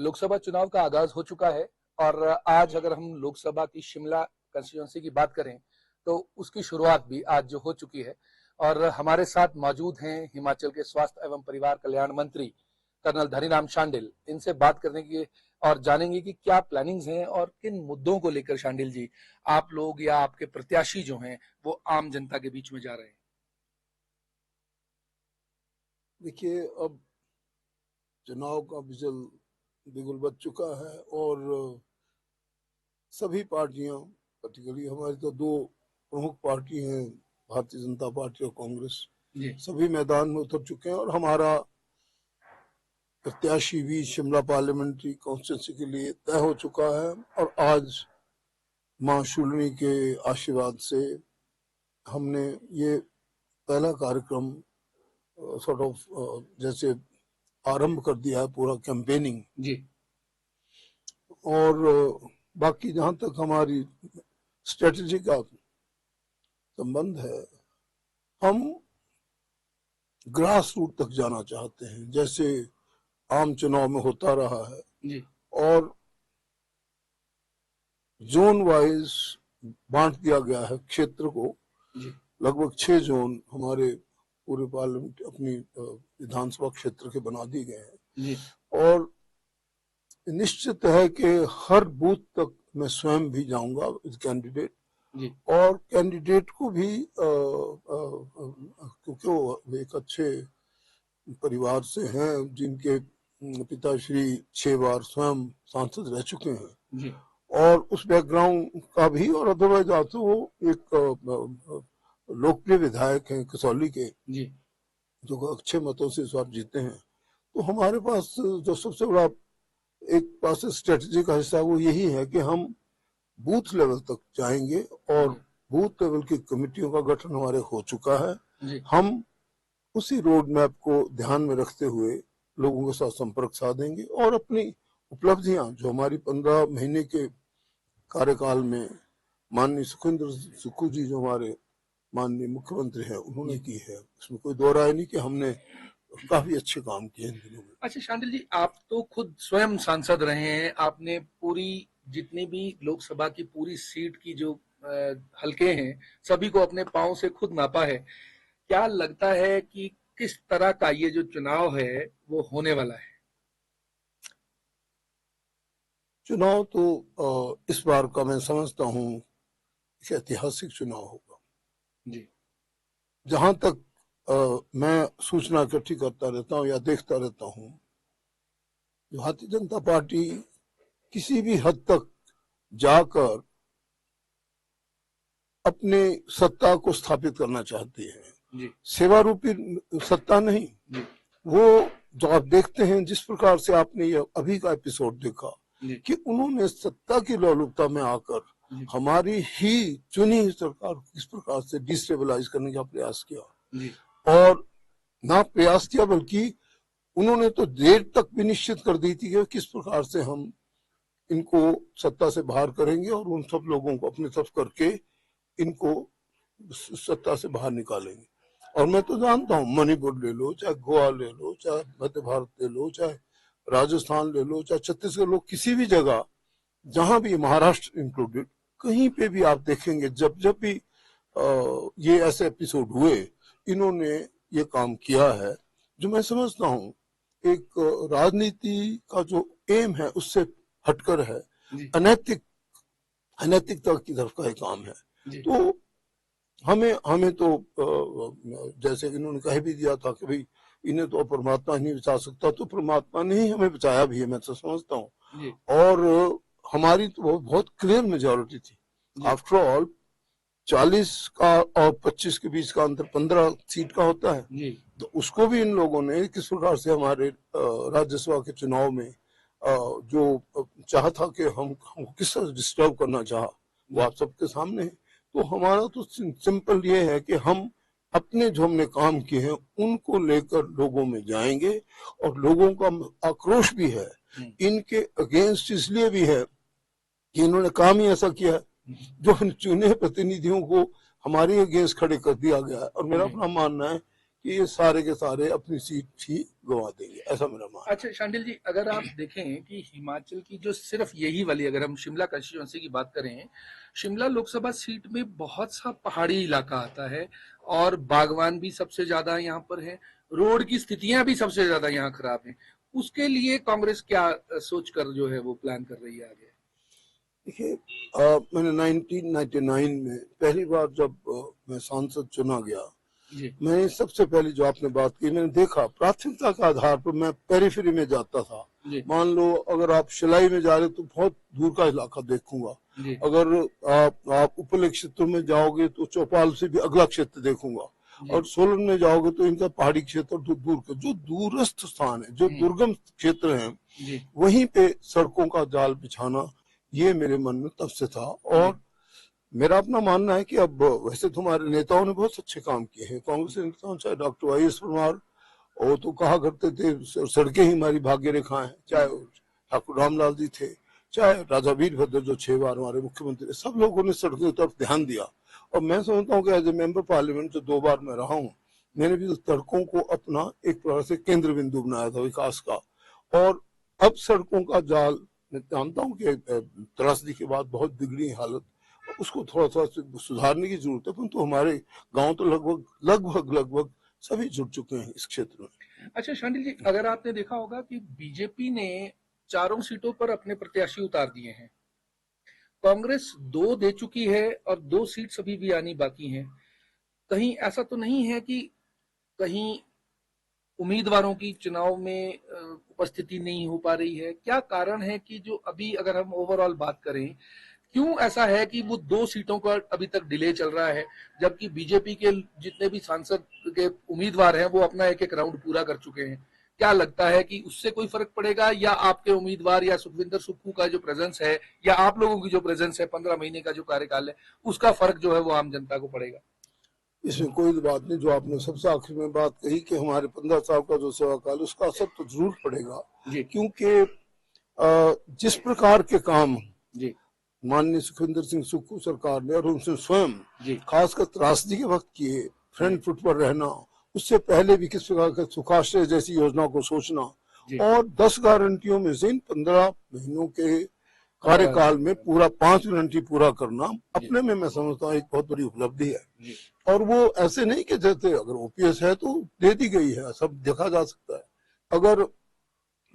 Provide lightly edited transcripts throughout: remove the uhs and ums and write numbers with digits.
लोकसभा चुनाव का आगाज हो चुका है और आज अगर हम लोकसभा की शिमला कंस्टिट्यूंसी की बात करें तो उसकी शुरुआत भी आज जो हो चुकी है। और हमारे साथ मौजूद हैं हिमाचल के स्वास्थ्य एवं परिवार कल्याण मंत्री कर्नल धनीराम शांडिल। इनसे बात करने की और जानेंगे कि क्या प्लानिंग्स हैं और किन मुद्दों को लेकर शांडिल जी आप लोग या आपके प्रत्याशी जो हैं वो आम जनता के बीच में जा रहे हैं। देखिए, अब चुनाव का बिगुल बज चुका है और सभी पार्टियां, पर्टिकुलरली हमारी तो दो प्रमुख पार्टी हैं, भारतीय जनता पार्टी और कांग्रेस, सभी मैदान में उतर चुके हैं और हमारा प्रत्याशी भी शिमला पार्लियामेंट्री कॉन्स्टिट्यूंसी के लिए तय हो चुका है। और आज मां शूलिनी के आशीर्वाद से हमने ये पहला कार्यक्रम सॉर्ट ऑफ जैसे आरंभ कर दिया है, पूरा कैंपेनिंग जी। और बाकी जहां तक हमारी स्ट्रेटजी का संबंध है, हम ग्रास रूट तक जाना चाहते हैं, जैसे आम चुनाव में होता रहा है जी। और जोन वाइज बांट दिया गया है क्षेत्र को जी। लगभग 6 जोन हमारे पूरे पार्लियामेंट अपनी विधानसभा क्षेत्र के बना दिए गए हैं जी। और निश्चित है कि हर बूथ तक मैं स्वयं भी जाऊंगा विद कैंडिडेट जी। और कैंडिडेट को भी क्योंकि वो एक अच्छे परिवार से हैं, जिनके पिताश्री 6 बार स्वयं सांसद रह चुके हैं जी। और उस बैकग्राउंड का भी, और अदरवाइज आते वो एक लोकप्रिय विधायक हैं कसौली के जी, जो अच्छे मतों से इस बार जीते हैं। तो हमारे पास जो सबसे बड़ा एक पास स्ट्रेटजी का हिस्सा वो यही है कि हम बूथ लेवल तक जाएंगे और बूथ लेवल की कमेटियों का गठन हमारे हो चुका है जी। हम उसी रोड मैप को ध्यान में रखते हुए लोगों के साथ संपर्क साधेंगे और अपनी उपलब्धियां जो हमारी 15 महीने के कार्यकाल में माननीय सुखू जी जो हमारे माननीय मुख्यमंत्री हैं उन्होंने की है, इसमें कोई दो राय नहीं कि हमने काफी अच्छे काम किए इन दिनों में। अच्छा शांडिल जी, आप तो खुद स्वयं सांसद रहे हैं, आपने पूरी जितनी भी लोकसभा की पूरी सीट की जो हलके हैं सभी को अपने पांव से खुद नापा है। क्या लगता है कि किस तरह का ये जो चुनाव है वो होने वाला है? चुनाव तो इस बार का मैं समझता हूँ ऐतिहासिक चुनाव होगा जी। जहां तक मैं सूचना इकट्ठी करता रहता हूँ या देखता रहता हूँ, भारतीय जनता पार्टी किसी भी हद तक जाकर अपने सत्ता को स्थापित करना चाहती है जी। सेवा रूपी सत्ता नहीं जी। वो जो आप देखते हैं, जिस प्रकार से आपने ये अभी का एपिसोड देखा कि उन्होंने सत्ता की लोलुपता में आकर हमारी ही चुनी सरकार को किस प्रकार से डिस्टेबलाइज करने का प्रयास किया और ना प्रयास किया बल्कि उन्होंने तो देर तक भी निश्चित कर दी थी कि किस प्रकार से हम इनको सत्ता से बाहर करेंगे और उन सब लोगों को अपने तरफ करके इनको सत्ता से बाहर निकालेंगे। और मैं तो जानता हूँ, मणिपुर ले लो, चाहे गोवा ले लो, चाहे मध्य भारत ले लो, चाहे राजस्थान ले लो, चाहे छत्तीसगढ़ लो, किसी भी जगह जहां भी, महाराष्ट्र इंक्लूडेड, कहीं पे भी आप देखेंगे जब जब भी ये ऐसे एपिसोड हुए, इन्होंने ये काम किया है जो मैं समझता हूँ एक राजनीति का जो एम है उससे हटकर है, अनैतिकता की तरफ का एक काम है। तो हमें तो जैसे इन्होंने कह भी दिया था कि भाई इन्हें तो परमात्मा नहीं बचा सकता, तो परमात्मा ने ही हमें बचाया भी है, मैं तो समझता हूँ। और हमारी तो बहुत क्लियर मेजोरिटी थी। आफ्टर ऑल 40 का और 25 के बीच का अंतर 15 सीट का होता है, तो उसको भी इन लोगों ने किस प्रकार से हमारे राज्यसभा के चुनाव में जो चाहा था कि हम किस तरह डिस्टर्ब करना चाहा, वो आप सबके सामने है। तो हमारा तो सिंपल ये है कि हम अपने जो हमने काम किए हैं उनको लेकर लोगों में जाएंगे और लोगों का आक्रोश भी है इनके अगेंस्ट, इसलिए भी है कि इन्होंने काम ही ऐसा किया है जो चुने प्रतिनिधियों को हमारे अगेंस्ट खड़े कर दिया गया है। और मेरा अपना मानना है कि ये सारे के सारे अपनी सीट ही गंवा देंगे, ऐसा मेरा मानना है। अच्छा शांडिल जी, अगर आप देखें कि हिमाचल की जो सिर्फ यही वाली, अगर हम शिमला कंस्टिट्यूंसी की बात करें, शिमला लोकसभा सीट में बहुत सा पहाड़ी इलाका आता है और बागवान भी सबसे ज्यादा यहाँ पर है, रोड की स्थितियां भी सबसे ज्यादा यहाँ खराब हैं। उसके लिए कांग्रेस क्या सोच कर जो है वो प्लान कर रही है आगे? देखिए, मैंने 1999 में पहली बार जब मैं सांसद चुना गया, जी मैंने सबसे पहले जो आपने बात की, मैंने देखा प्राथमिकता के आधार पर मैं पेरिफेरी में जाता था। जी मान लो अगर आप शिलाई में जा रहे तो बहुत दूर का इलाका देखूंगा, जी अगर आप उपले क्षेत्र में जाओगे तो चौपाल से भी अगला क्षेत्र देखूंगा, जी और सोलन में जाओगे तो इनका पहाड़ी क्षेत्र तो दूर का, जो दूरस्थ स्थान है, जो दुर्गम क्षेत्र हैं, जी वहीं पे सड़कों का जाल बिछाना, ये मेरे मन में तब से था। और मेरा अपना मानना है कि अब वैसे तो हमारे नेताओं ने बहुत अच्छे काम किए हैं, कांग्रेस के नेताओं, चाहे डॉक्टर वाई एस परमार, वो तो कहा करते थे सड़कें ही हमारी भाग्य रेखा है, चाहे ठाकुर रामलाल जी थे, चाहे राजा वीरभद्र जो 6 बार हमारे मुख्यमंत्री, सब लोगों ने सड़कों की तरफ ध्यान दिया। और मैं समझता हूँ कि एज ए मेंबर पार्लियामेंट जो 2 बार मैं रहा हूँ, मैंने भी सड़कों को अपना एक प्रकार से केंद्र बिंदु बनाया था विकास का। और अब सड़कों का जाल, मैं जानता हूँ कि त्रासदी के बाद बहुत बिगड़ी हालत, उसको थोड़ा सा सुधारने की जरूरत है, परंतु हमारे गांव तो लगभग सभी जुड़ चुके हैं इस क्षेत्र में। अच्छा शांडिल जी, अगर आपने देखा होगा कि बीजेपी ने चारों सीटों पर अपने प्रत्याशी उतार दिए हैं, कांग्रेस 2 दे चुकी है और 2 सीट अभी भी आनी बाकी हैं। कहीं ऐसा तो नहीं है कि कहीं उम्मीदवारों की चुनाव में उपस्थिति नहीं हो पा रही है? क्या कारण है कि जो अभी अगर हम ओवरऑल बात करें, क्यों ऐसा है कि वो 2 सीटों का अभी तक डिले चल रहा है, जबकि बीजेपी के जितने भी सांसद के उम्मीदवार हैं वो अपना एक एक राउंड पूरा कर चुके हैं? क्या लगता है कि उससे कोई फर्क पड़ेगा, या आपके उम्मीदवार या सुखविंदर सुक्खू का जो प्रेजेंस है, या आप लोगों की जो प्रेजेंस है, 15 महीने का जो कार्यकाल है, उसका फर्क जो है वो आम जनता को पड़ेगा? इसमें कोई बात नहीं, जो आपने सबसे आखिर में बात कही कि हमारे 15 साल का जो सेवा काल, उसका असर तो जरूर पड़ेगा, जी क्योंकि जिस प्रकार के काम जी माननीय सुखविंदर सिंह सुक्खू सरकार ने और उनसे स्वयं जी खासकर त्रासदी के वक्त किए, फ्रंट फुट पर रहना, उससे पहले भी किस प्रकार के सुखाश्रय जैसी योजना को सोचना, जी और 10 गारंटियों में से इन 15 महीनों के कार्यकाल में पूरा 5 गारंटी पूरा करना अपने में मैं समझता हूँ एक बहुत बड़ी उपलब्धि है। जी और वो ऐसे नहीं कि जैसे अगर ओपीएस है तो दे दी गई है, सब देखा जा सकता है। अगर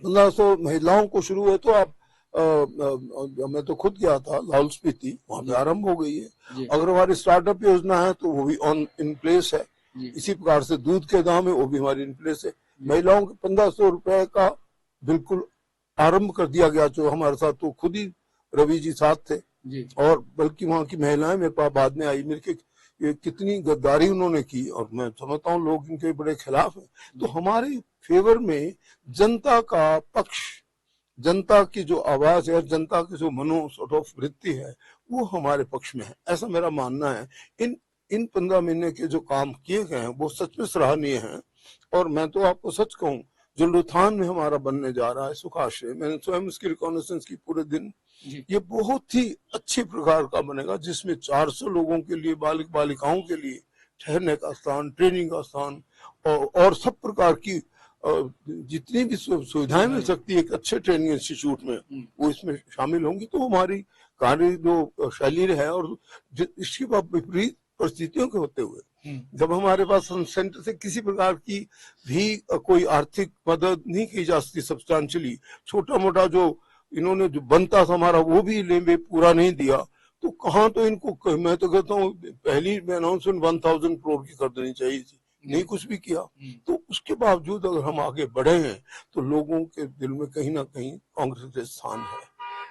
1500 महिलाओं को शुरू है तो आप मैं तो खुद गया था लाहौल स्पीति, वहां पे आरंभ हो गई है। जी अगर हमारी स्टार्टअप योजना है तो वो भी ऑन इन प्लेस है। जी इसी प्रकार से दूध के दाम है, वो भी हमारी इन प्लेस है। महिलाओं के 1500 रुपए का बिल्कुल आरंभ कर दिया गया, जो हमारे साथ तो खुद ही रवि जी साथ थे, जी और बल्कि वहां की महिलाएं मेरे पास बाद में आई, मेरे के ये कितनी गद्दारी उन्होंने की, और मैं समझता हूँ लोग इनके बड़े खिलाफ हैं। तो हमारे फेवर में जनता का पक्ष, जनता की जो आवाज है, जनता की जो मनो सॉर्ट ऑफ वृत्ति है, वो हमारे पक्ष में है, ऐसा मेरा मानना है। इन 15 महीने के जो काम किए गए हैं वो सच में सराहनीय हैं। और मैं तो आपको सच कहूं, जो लुथान में हमारा बनने जा रहा है सुखाश्रय, मैंने स्वयं उसकी रिकॉग्निशंस की पूरे दिन, ये बहुत ही अच्छी प्रकार का बनेगा, जिसमें 400 लोगों के लिए, बालिक बालिकाओं के लिए ठहरने का स्थान, ट्रेनिंग का स्थान, और सब प्रकार की जितनी भी सुविधाएं मिल सकती है एक अच्छे ट्रेनिंग इंस्टीट्यूट में, वो इसमें शामिल होंगी। तो हमारी कार्य जो शैली है, और इसके विपरीत परिस्थितियों के होते हुए जब हमारे पास सेंटर से किसी प्रकार की भी कोई आर्थिक मदद नहीं की जा सकती सब्सटेंशियली, छोटा मोटा जो इन्होंने जो बनता था हमारा वो भी लेंबे पूरा नहीं दिया, तो कहाँ तो इनको, मैं तो कहता हूँ पहली अनाउंसमेंट 1000 करोड़ की कर देनी चाहिए थी, नहीं कुछ भी किया। तो उसके बावजूद अगर हम आगे बढ़े हैं तो लोगों के दिल में कहीं ना कहीं कांग्रेस का स्थान है।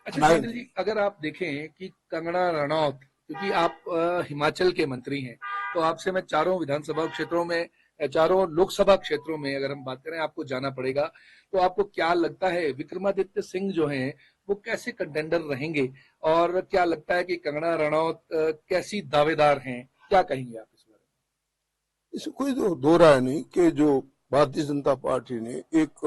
अच्छा शांडिल जी, अगर आप देखें कि कंगना रनौत, क्योंकि आप हिमाचल के मंत्री हैं, तो आपसे मैं चारों विधानसभा क्षेत्रों में, चारों लोकसभा क्षेत्रों में अगर हम बात करें, आपको जाना पड़ेगा, तो आपको क्या लगता है विक्रमादित्य सिंह जो हैं वो कैसे कंटेंडर रहेंगे, और क्या लगता है कि कंगना रनौत कैसी दावेदार हैं? क्या कहेंगे आप इस बारे में? इसमें कोई दो राय नहीं कि जो भारतीय जनता पार्टी ने एक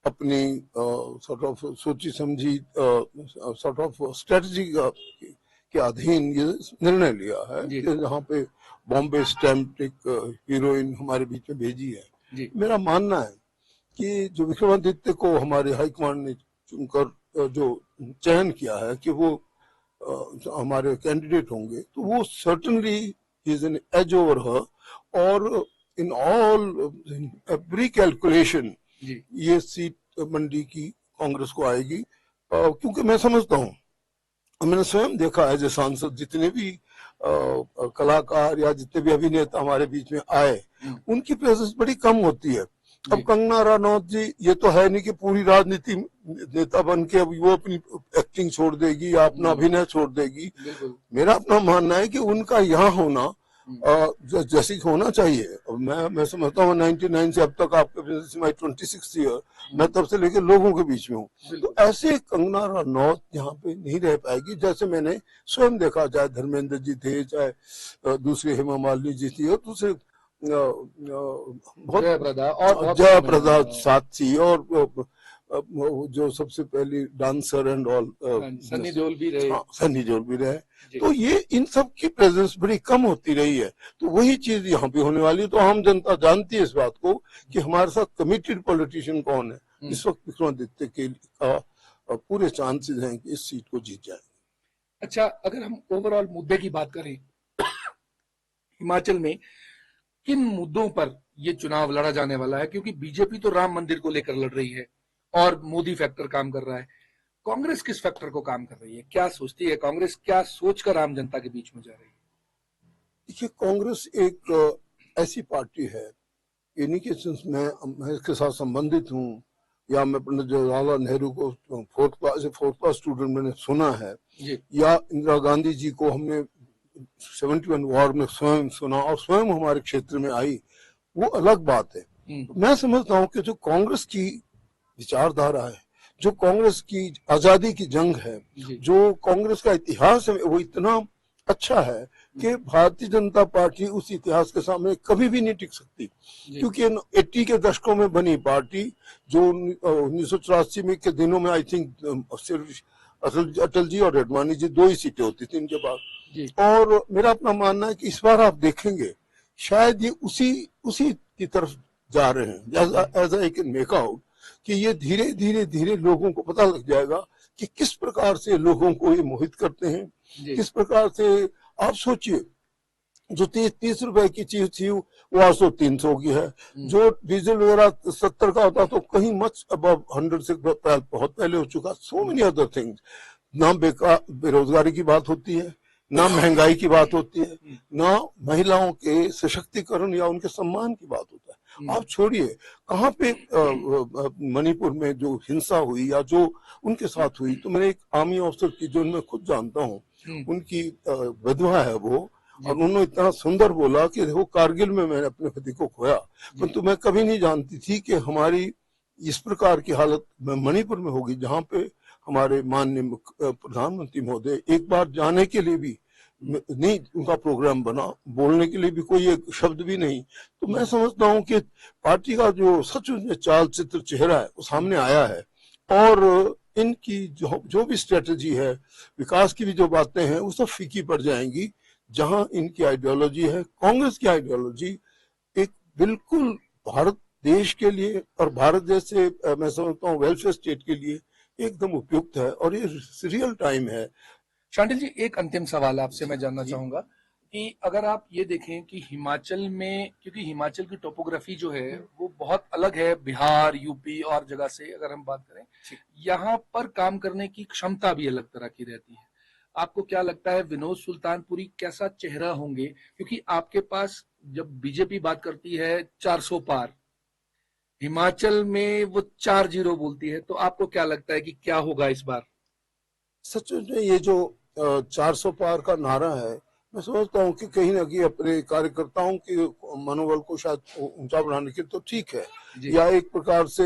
अपनी सॉर्ट ऑफ सोची समझी सॉर्ट ऑफ स्ट्रेटजी के अधीन ये निर्णय लिया है कि जहाँ पे बॉम्बे स्टैम्प एक हीरोइन हमारे बीच में भेजी है। मेरा मानना है कि जो विक्रमादित्य को हमारे हाईकमांड ने चुनकर जो चयन किया है कि वो हमारे कैंडिडेट होंगे, तो वो certainly is an edge over her, और इन ऑल एवरी कैलकुलेशन ये सीट मंडी की कांग्रेस को आएगी। क्योंकि मैं समझता हूँ, मैंने स्वयं देखा एज ए सांसद, जितने भी कलाकार या जितने भी अभिनेता हमारे बीच में आए, उनकी प्रेजेंस बड़ी कम होती है। अब कंगना रनौत जी, ये तो है नहीं कि पूरी राजनीति नेता बन के अब वो अपनी एक्टिंग छोड़ देगी या अपना अभिनय छोड़ देगी। मेरा अपना मानना है कि उनका यहाँ होना जैसे होना चाहिए। मैं समझता हूँ 99 से अब तक आपके 26 ईयर, मैं तब से लेकर लोगों के बीच में हूँ, तो ऐसे कंगना रनौत यहाँ पे नहीं रह पाएगी। जैसे मैंने स्वयं देखा, चाहे धर्मेंद्र जी थे, चाहे दूसरे हेमा मालिनी जी थी, और दूसरे बहुत जयाप्रदा साथ थी, और जो सबसे पहली dancer and all Sunny Deol भी रहे। सन्नी देओल भी रहे। तो ये इन सब की प्रेजेंस बड़ी कम होती रही है, तो वही चीज यहाँ पे होने वाली है। तो आम जनता जानती है इस बात को कि हमारे साथ कमिटेड पॉलिटिशियन कौन है। इस वक्त विक्रमादित्य के पूरे चांसेस हैं कि इस सीट को जीत जाए। अच्छा, अगर हम ओवरऑल मुद्दे की बात करें, हिमाचल में किन मुद्दों पर ये चुनाव लड़ा जाने वाला है? क्योंकि बीजेपी तो राम मंदिर को लेकर लड़ रही है और मोदी फैक्टर काम कर रहा है। कांग्रेस किस फैक्टर को काम कर रही है? क्या सोचती है कांग्रेस? क्या सोचकर आम जनता के बीच में जा रही है? देखिए, कांग्रेस एक ऐसी पार्टी है, यानी कि मैं इसके साथ संबंधित हूँ, या मैं पंडित जवाहरलाल नेहरू को फोर्थ क्लास स्टूडेंट मैंने सुना है, या इंदिरा गांधी जी को हमने 71 वॉर में स्वयं सुना और स्वयं हमारे क्षेत्र में आई, वो अलग बात है। मैं समझता हूँ कि जो कांग्रेस की विचारधारा है, जो कांग्रेस की आजादी की जंग है, जो कांग्रेस का इतिहास है, वो इतना अच्छा है कि भारतीय जनता पार्टी उस इतिहास के सामने कभी भी नहीं टिक सकती। क्योंकि 80 के दशकों में बनी पार्टी, जो 1984 में के दिनों में आई थिंक सिर्फ अटल जी और अडवाणी जी 2 ही सीटें होती थी इनके पास। और मेरा अपना मानना है कि इस बार आप देखेंगे शायद ये उसी की तरफ जा रहे हैं। As I can make out कि ये धीरे धीरे लोगों को पता लग जाएगा कि किस प्रकार से लोगों को ये मोहित करते हैं, किस प्रकार से। आप सोचिए, जो 30 रुपए की चीज थी वो आज 300 की है। जो डीजल वगैरह 70 का होता तो कहीं मच अबव 100 से बहुत पहले हो चुका। So many other things. ना बेरोजगारी की बात होती है, ना महंगाई की बात होती है, ना महिलाओं के सशक्तिकरण या उनके सम्मान की बात होता है। आप छोड़िए, कहाँ पे मणिपुर में जो हिंसा हुई या जो उनके साथ हुई, तो मैंने एक आर्मी ऑफिसर की, जो मैं खुद जानता हूँ, उनकी विधवा है वो, और उन्होंने इतना सुंदर बोला कि देखो, कारगिल में मैंने अपने पति को खोया, परंतु मैं कभी नहीं जानती थी कि हमारी इस प्रकार की हालत मणिपुर में होगी, जहाँ पे हमारे माननीय प्रधानमंत्री महोदय एक बार जाने के लिए भी नहीं उनका प्रोग्राम बना, बोलने के लिए भी कोई एक शब्द भी नहीं। तो मैं समझता हूँ कि पार्टी का जो सच में चाल चित्र चेहरा है वो सामने आया है, और इनकी जो भी स्ट्रेटजी है, विकास की भी जो बातें हैं, वो सब फीकी पड़ जाएंगी जहां इनकी आइडियोलॉजी है। कांग्रेस की आइडियोलॉजी एक बिल्कुल भारत देश के लिए और भारत जैसे मैं समझता हूँ वेलफेयर स्टेट के लिए एकदम उपयुक्त है, और ये रियल टाइम है। शांडिल जी, एक अंतिम सवाल आपसे मैं जानना चाहूंगा कि अगर आप ये देखें कि हिमाचल में, क्योंकि हिमाचल की टोपोग्राफी जो है वो बहुत अलग है बिहार, यूपी और जगह से, अगर हम बात करें, यहाँ पर काम करने की क्षमता भी अलग तरह की रहती है। आपको क्या लगता है विनोद सुल्तानपुरी कैसा चेहरा होंगे? क्योंकि आपके पास जब बीजेपी बात करती है 400 पार, हिमाचल में वो 40 बोलती है, तो आपको क्या लगता है कि क्या होगा इस बार? सच में ये जो 400 पार का नारा है, मैं समझता हूँ कि कहीं ना कहीं अपने कार्यकर्ताओं के मनोबल को शायद ऊंचा बढ़ाने के तो ठीक है, या एक प्रकार से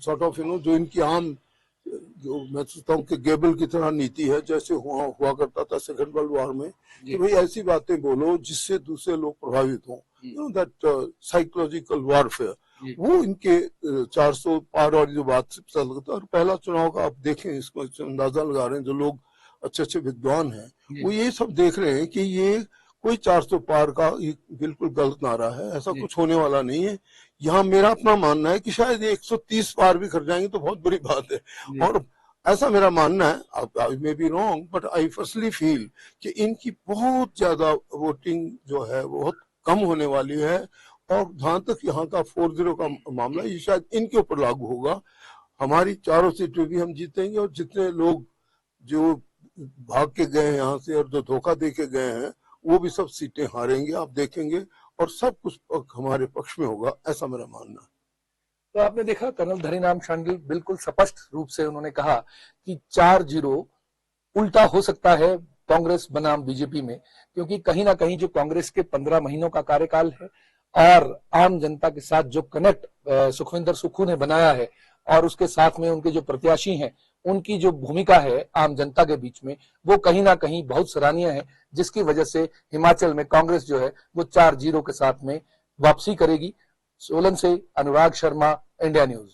सॉर्ट ऑफ जो इनकी आम, जो मैं सोचता हूँ कि गेबल की तरह नीति है, जैसे हुआ करता था सेकंड वर्ल्ड वॉर में, कि भाई ऐसी बातें बोलो जिससे दूसरे लोग प्रभावित हों, दैट साइकोलॉजिकल वॉरफेयर, वो इनके 400 पार वाली जो बात से पता लगता है। और पहला चुनाव का आप देखें, इसको अंदाजा लगा रहे हैं जो लोग अच्छे अच्छे विद्वान हैं, वो ये सब देख रहे हैं कि ये कोई 400 पार का बिल्कुल गलत नारा है, ऐसा कुछ होने वाला नहीं है। यहाँ मेरा अपना मानना है कि शायद ये 130 पार भी कर जाएंगे तो बहुत बड़ी बात है। और ऐसा मेरा मानना है, I may be wrong, but I personally feel कि इनकी बहुत ज्यादा वोटिंग जो है वो बहुत कम होने वाली है। और जहां तक यहाँ का 4-0 का मामला, ये शायद इनके ऊपर लागू होगा। हमारी चारों सीटें भी हम जीतेंगे, और जितने लोग जो भाग के गए हैं यहाँ से और जो धोखा दे के गए हैं, वो भी सब सीटें हारेंगे, आप देखेंगे, और सब कुछ हमारे पक्ष में होगा, ऐसा मेरा मानना है। तो आपने देखा कर्नल धनीराम शांडिल बिल्कुल स्पष्ट रूप से उन्होंने कहा कि 4-0 उल्टा हो सकता है कांग्रेस बनाम बीजेपी में, क्योंकि कहीं ना कहीं जो कांग्रेस के 15 महीनों का कार्यकाल है और आम जनता के साथ जो कनेक्ट सुखविंदर सुक्खू ने बनाया है, और उसके साथ में उनके जो प्रत्याशी हैं, उनकी जो भूमिका है आम जनता के बीच में, वो कहीं ना कहीं बहुत सराहनीय है, जिसकी वजह से हिमाचल में कांग्रेस जो है वो 4-0 के साथ में वापसी करेगी। सोलन से अनुराग शर्मा, इंडिया न्यूज।